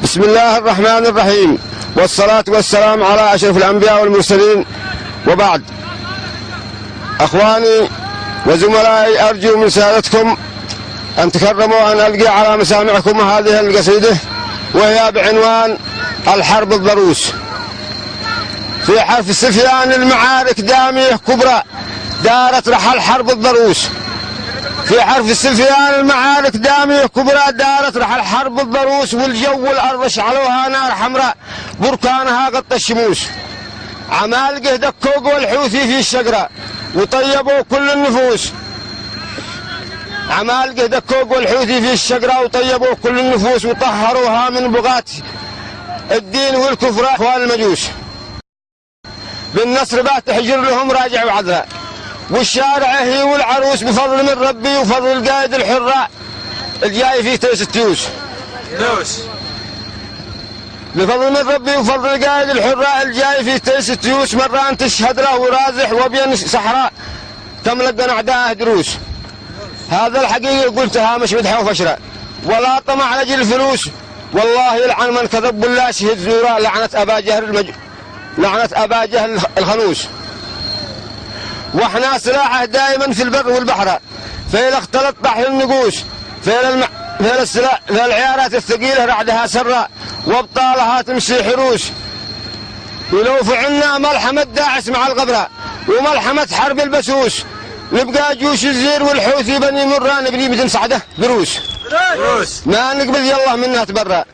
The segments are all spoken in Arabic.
بسم الله الرحمن الرحيم، والصلاة والسلام على أشرف الأنبياء والمرسلين، وبعد. أخواني وزملائي، أرجو من سادتكم أن تكرموا أن ألقي على مسامعكم هذه القصيدة، وهي بعنوان الحرب الضروس. في حرف السفيان المعارك دامية كبرى، دارت رحل حرب الضروس. في حرف السفيان المعارك دامية كبرى، دارت رحل حرب الضروس، والجو والأرض شعلوها نار حمراء، بركانها غطى الشموس. عمالقه دكوق والحوثي في الشجرة، وطيبوا كل النفوس. عمالقه دكوق والحوثي في الشجرة، وطيبوا كل النفوس، وطهروها من بغاة الدين والكفر أخوان المجوس. بالنصر بات تحجر لهم راجع وعذراء، والشارع هي والعروس، بفضل من ربي وفضل القائد الحراء الجاي فيه تيس التيوس. بفضل من ربي وفضل القائد الحراء الجاي فيه تيس التيوس، مران تشهد له ورازح وبين صحراء تملقن أعداءه دروس. هذا الحقيقة قلتها مش مدحة وفشرة، ولا طمع لجل الفلوس، والله يلعن من كذب ولا شهد زورا، لعنة أبا جهل الخنوس. واحنا سلاحه دائما في البر والبحر، فإذا اختلط بحر النقوش، فإذا العيارات الثقيلة رعدها سراء، وابطالها تمشي حروس. ولو فعلنا ملحمة داعس مع الغبرة، وملحمة حرب البسوس، نبقى جيوش الزير والحوثي بني مران بني بتنسعده دروس. ما نقبل يلا منها تبرأ.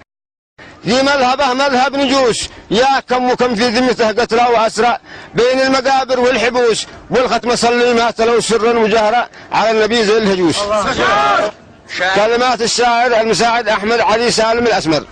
ذي مذهبه مذهب نجوش، يا كم وكم في ذمته قتلى وأسرى، بين المقابر والحبوس، والختم صلي مات لو سرا وجهرا على النبي زي الهجوس. كلمات الشاعر المساعد أحمد علي سالم الأسمر.